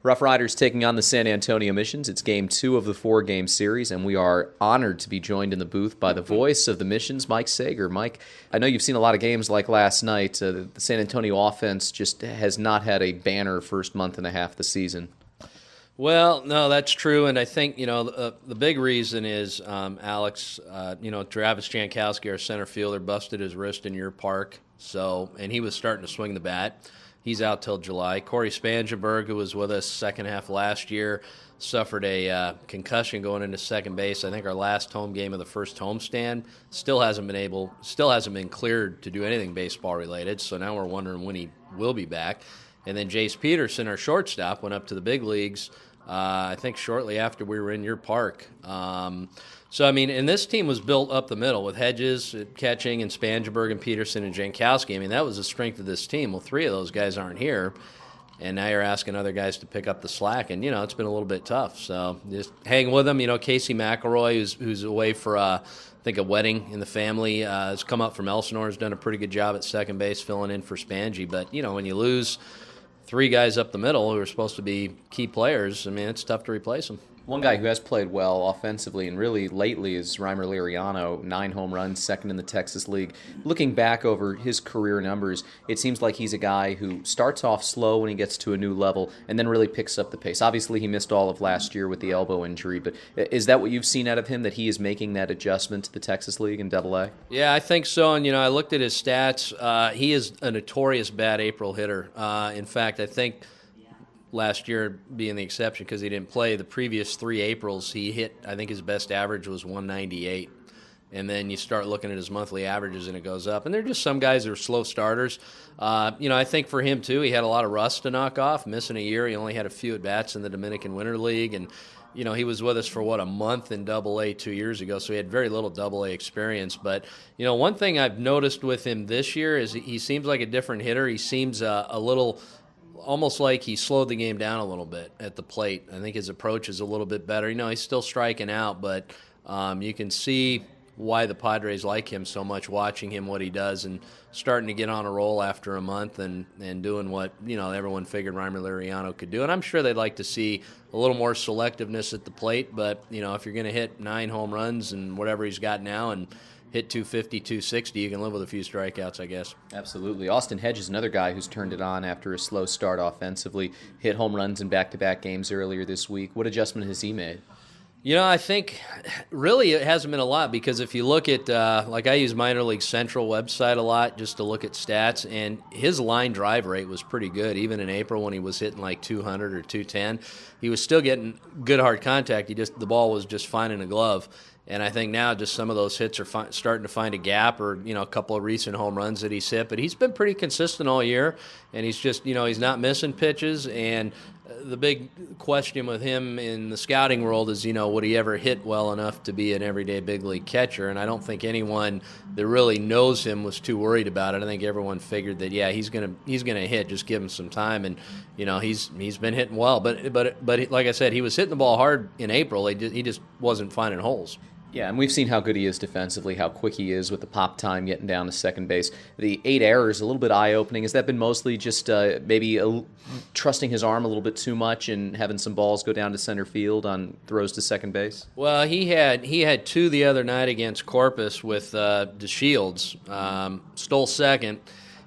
RoughRiders taking on the San Antonio Missions. It's game 2 of the 4-game series, and we are honored to be joined in the booth by the voice of the Missions, Mike Saeger. Mike, I know you've seen a lot of games like last night. The San Antonio offense just has not had a banner first month and a half of the season. Well, no, that's true, and I think, the big reason is, Alex, Travis Jankowski, our center fielder, busted his wrist in your park, and he was starting to swing the bat. He's out till July. Corey Spangenberg, who was with us second half last year, suffered a concussion going into second base. I think our last home game of the first homestand still hasn't been cleared to do anything baseball related. So now we're wondering when he will be back. And then Jace Peterson, our shortstop, went up to the big leagues, I think shortly after we were in your park. And this team was built up the middle with Hedges catching and Spangenberg and Peterson and Jankowski. I mean, that was the strength of this team. Well, 3 of those guys aren't here, and now you're asking other guys to pick up the slack, and, it's been a little bit tough. So just hang with them. Casey McElroy, who's away for, I think, a wedding in the family, has come up from Elsinore, has done a pretty good job at second base filling in for Spangy. But, when you lose 3 guys up the middle who are supposed to be key players, I mean, it's tough to replace them. One guy who has played well offensively and really lately is Reimer Liriano, 9 home runs, second in the Texas League. Looking back over his career numbers, it seems like he's a guy who starts off slow when he gets to a new level and then really picks up the pace. Obviously, he missed all of last year with the elbow injury, but is that what you've seen out of him, that he is making that adjustment to the Texas League in AA? Yeah, I think so, and I looked at his stats. He is a notorious bad April hitter. In fact, I think last year being the exception because he didn't play, the previous 3 Aprils he hit, I think his best average was 198. And then you start looking at his monthly averages and it goes up. And they're just some guys that are slow starters. I think for him too, he had a lot of rust to knock off, missing a year. He only had a few at-bats in the Dominican Winter League. And, he was with us for, a month in AA 2 years ago, so he had very little AA experience. But, one thing I've noticed with him this year is he seems like a different hitter. He seems a little almost like he slowed the game down a little bit at the plate. I think his approach is a little bit better. He's still striking out, but you can see why the Padres like him so much, watching him, what he does, and starting to get on a roll after a month and doing what, everyone figured Reimer Liriano could do. And I'm sure they'd like to see a little more selectiveness at the plate, but, if you're going to hit 9 home runs and whatever he's got now and hit 250, 260, you can live with a few strikeouts, I guess. Absolutely. Austin Hedges, another guy who's turned it on after a slow start offensively, hit home runs in back-to-back games earlier this week. What adjustment has he made? I think really it hasn't been a lot because if you look at, I use Minor League Central website a lot just to look at stats, and his line drive rate was pretty good. Even in April when he was hitting like 200 or 210, he was still getting good hard contact. The ball was just fine in a glove. And I think now just some of those hits are starting to find a gap, or a couple of recent home runs that he's hit. But he's been pretty consistent all year, and he's just he's not missing pitches. And the big question with him in the scouting world is would he ever hit well enough to be an everyday big league catcher? And I don't think anyone that really knows him was too worried about it. I think everyone figured that he's gonna hit, just give him some time. And he's been hitting well, but like I said, he was hitting the ball hard in April. He just wasn't finding holes. Yeah, and we've seen how good he is defensively, how quick he is with the pop time getting down to second base. The 8 errors, a little bit eye-opening. Has that been mostly just trusting his arm a little bit too much and having some balls go down to center field on throws to second base? Well, he had 2 the other night against Corpus with DeShields, stole second,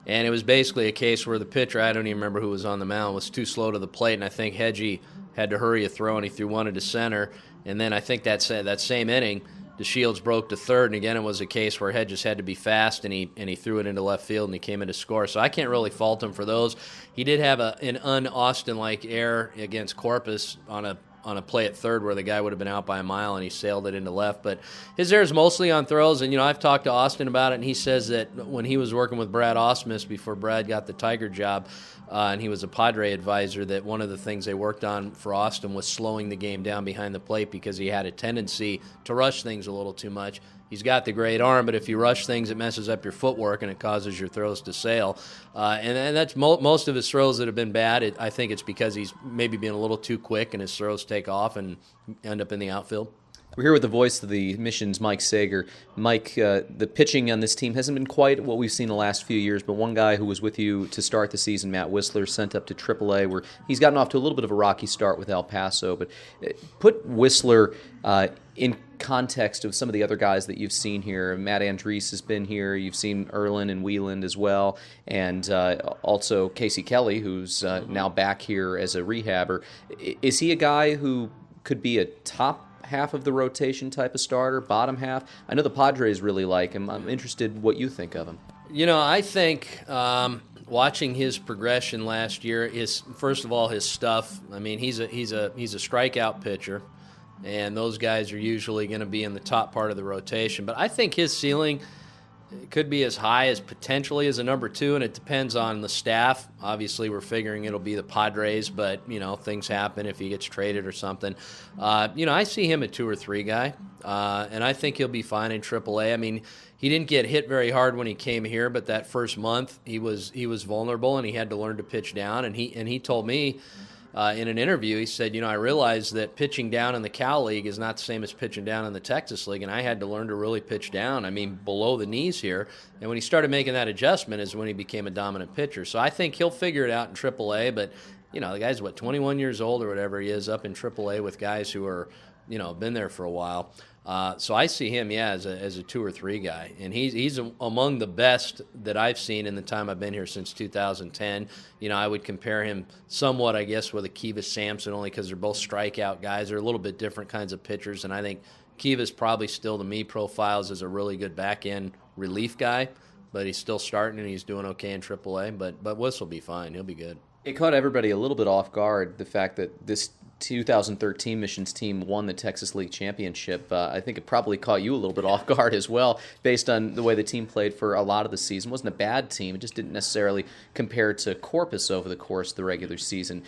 and it was basically a case where the pitcher, I don't even remember who was on the mound, was too slow to the plate, and I think Hedgie had to hurry a throw, and he threw one into center. And then I think that same inning, DeShields broke to third, and again it was a case where Hedges had to be fast, and he threw it into left field, and he came in to score. So I can't really fault him for those. He did have an un-Austin-like error against Corpus on a play at third where the guy would have been out by a mile, and he sailed it into left. But his errors mostly on throws, and I've talked to Austin about it, and he says that when he was working with Brad Ausmus before Brad got the Tiger job, and he was a Padre advisor, that one of the things they worked on for Austin was slowing the game down behind the plate because he had a tendency to rush things a little too much. He's got the great arm, but if you rush things, it messes up your footwork and it causes your throws to sail. And that's most of his throws that have been bad. I think it's because he's maybe been a little too quick and his throws take off and end up in the outfield. We're here with the voice of the Mission's Mike Saeger. Mike, the pitching on this team hasn't been quite what we've seen the last few years, but one guy who was with you to start the season, Matt Whistler, sent up to AAA, where he's gotten off to a little bit of a rocky start with El Paso. But put Whistler in context of some of the other guys that you've seen here. Matt Andriese has been here. You've seen Erlin and Wieland as well, and also Casey Kelly, who's now back here as a rehabber. Is he a guy who could be a top half of the rotation type of starter, bottom half? I know the Padres really like him. I'm interested what you think of him. You know, I think watching his progression last year is, first of all, his stuff. I mean, he's a strikeout pitcher, and those guys are usually going to be in the top part of the rotation. But I think his ceiling could be as high as potentially as a number 2, and it depends on the staff. Obviously, we're figuring it'll be the Padres, but, you know, things happen if he gets traded or something. I see him a 2 or 3 guy, and I think he'll be fine in AAA. I mean, he didn't get hit very hard when he came here, but that first month he was vulnerable, and he had to learn to pitch down. And he told me in an interview, he said, I realized that pitching down in the Cal League is not the same as pitching down in the Texas League, and I had to learn to really pitch down, below the knees here. And when he started making that adjustment is when he became a dominant pitcher. So I think he'll figure it out in AAA, but, the guy's, 21 years old or whatever he is, up in AAA with guys who are, been there for a while. So I see him, as a 2 or 3 guy, and he's among the best that I've seen in the time I've been here since 2010. I would compare him somewhat, I guess, with a Kivas Sampson, only because they're both strikeout guys. They're a little bit different kinds of pitchers, and I think Kivas probably still, to me, profiles as a really good back-end relief guy, but he's still starting and he's doing okay in AAA. But Wes will be fine. He'll be good. It caught everybody a little bit off guard, the fact that this 2013 Missions team won the Texas League Championship. I think it probably caught you a little bit off guard as well, based on the way the team played for a lot of the season. It wasn't a bad team. It just didn't necessarily compare to Corpus over the course of the regular season.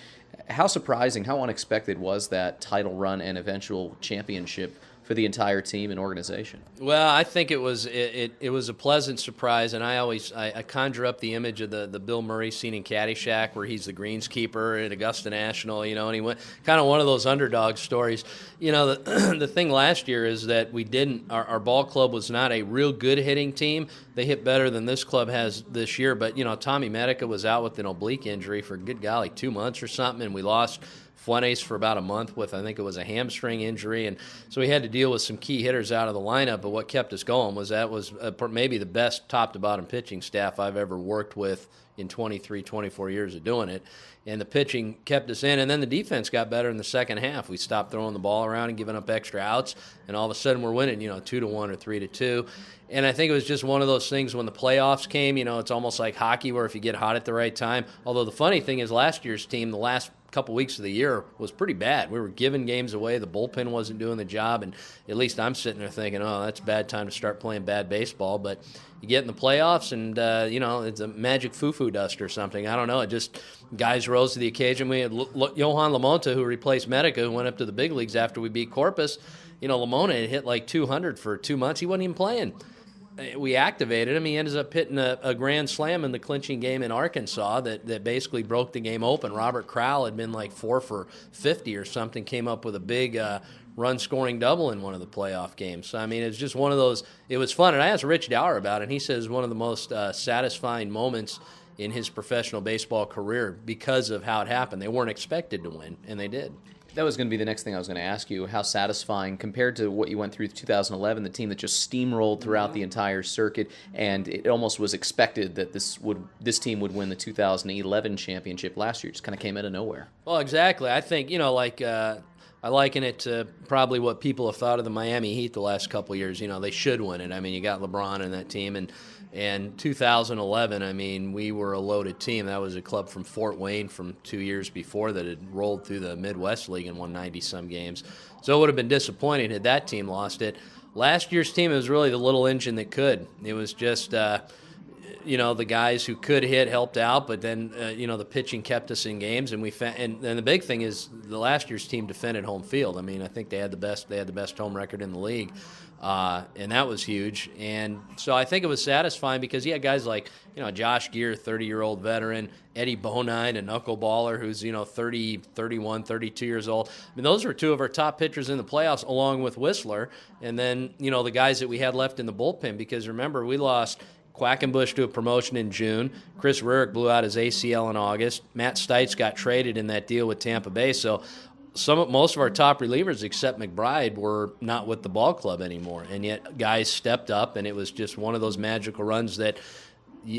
How surprising, how unexpected was that title run and eventual championship for the entire team and organization? Well, I think it was a pleasant surprise, and I conjure up the image of the Bill Murray scene in Caddyshack where he's the greenskeeper at Augusta National, and he went kind of one of those underdog stories. The thing last year is that our ball club was not a real good hitting team. They hit better than this club has this year, but Tommy Medica was out with an oblique injury for, good golly, 2 months or something, and we lost Fuentes for about a month with, I think it was a hamstring injury, and so we had to deal with some key hitters out of the lineup. But what kept us going was maybe the best top-to-bottom pitching staff I've ever worked with in 23, 24 years of doing it. And the pitching kept us in, and then the defense got better in the second half. We stopped throwing the ball around and giving up extra outs, and all of a sudden we're winning, 2-1 or 3-2. And I think it was just one of those things when the playoffs came, it's almost like hockey where if you get hot at the right time. Although the funny thing is last year's team, the last couple weeks of the year was pretty bad. We were giving games away. The bullpen wasn't doing the job, and at least I'm sitting there thinking, oh, that's a bad time to start playing bad baseball. But you get in the playoffs, and, it's a magic foo-foo dust or something. I don't know. It just guys rose to the occasion. We had Johan Lamonta, who replaced Medica, who went up to the big leagues after we beat Corpus. Lamonta had hit like 200 for 2 months. He wasn't even playing. We activated him. He ended up hitting a grand slam in the clinching game in Arkansas that basically broke the game open. Robert Crowell had been like 4 for 50 or something, came up with a big run-scoring double in one of the playoff games. So, it's just one of those. It was fun. And I asked Rich Dower about it, and he says one of the most satisfying moments in his professional baseball career because of how it happened. They weren't expected to win, and they did. That was going to be the next thing I was going to ask you. How satisfying compared to what you went through 2011, the team that just steamrolled throughout the entire circuit, and it almost was expected that this team would win the 2011 championship last year. It just kind of came out of nowhere. Well, exactly. I think I liken it to probably what people have thought of the Miami Heat the last couple of years. They should win it. You got LeBron in that team, and 2011, we were a loaded team. That was a club from Fort Wayne from 2 years before that had rolled through the Midwest League and won 90-some games. So it would have been disappointing had that team lost it. Last year's team, it was really the little engine that could. It was just, the guys who could hit helped out, but then the pitching kept us in games, and and the big thing is the last year's team defended home field. I mean, I think they had the best home record in the league. And that was huge. And so I think it was satisfying because you had guys like, Josh Gear, 30-year-old veteran, Eddie Bonine, a knuckleballer who's, 30, 31, 32 years old. I mean, those were two of our top pitchers in the playoffs along with Whistler. And then, the guys that we had left in the bullpen, because remember, we lost Quackenbush to a promotion in June. Chris Rurik blew out his ACL in August. Matt Stites got traded in that deal with Tampa Bay. So most of our top relievers, except McBride, were not with the ball club anymore, and yet guys stepped up, and it was just one of those magical runs that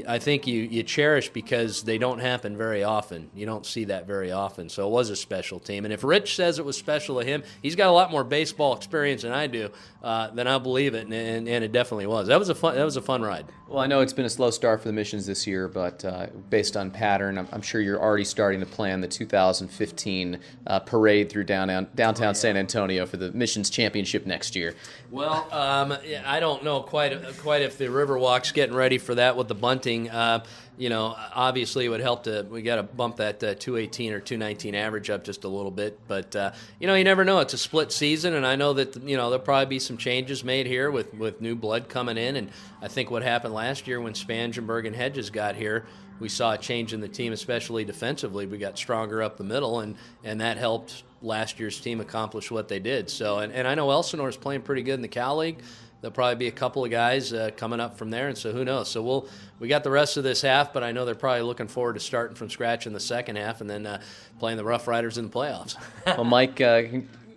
I think you cherish because they don't happen very often. You don't see that very often, so it was a special team. And if Rich says it was special to him, he's got a lot more baseball experience than I do. Then I'll believe it, and it definitely was. That was a fun ride. Well, I know it's been a slow start for the Missions this year, but based on pattern, I'm sure you're already starting to plan the 2015 parade through downtown San Antonio for the Missions Championship next year. Well, I don't know quite if the Riverwalk's getting ready for that with the bunting. Obviously it would help we got to bump that 218 or 219 average up just a little bit. But, you never know. It's a split season, and I know that, there'll probably be some changes made here with new blood coming in. And I think what happened last year when Spangenberg and Hedges got here, we saw a change in the team, especially defensively. We got stronger up the middle, and that helped last year's team accomplish what they did. So, and I know Elsinore's playing pretty good in the Cal League. There'll probably be a couple of guys coming up from there, and so who knows. So we got the rest of this half, but I know they're probably looking forward to starting from scratch in the second half and then playing the RoughRiders in the playoffs. Well, Mike,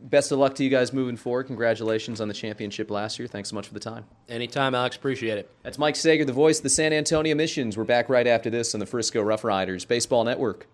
best of luck to you guys moving forward. Congratulations on the championship last year. Thanks so much for the time. Anytime, Alex. Appreciate it. That's Mike Saeger, the voice of the San Antonio Missions. We're back right after this on the Frisco RoughRiders Baseball Network.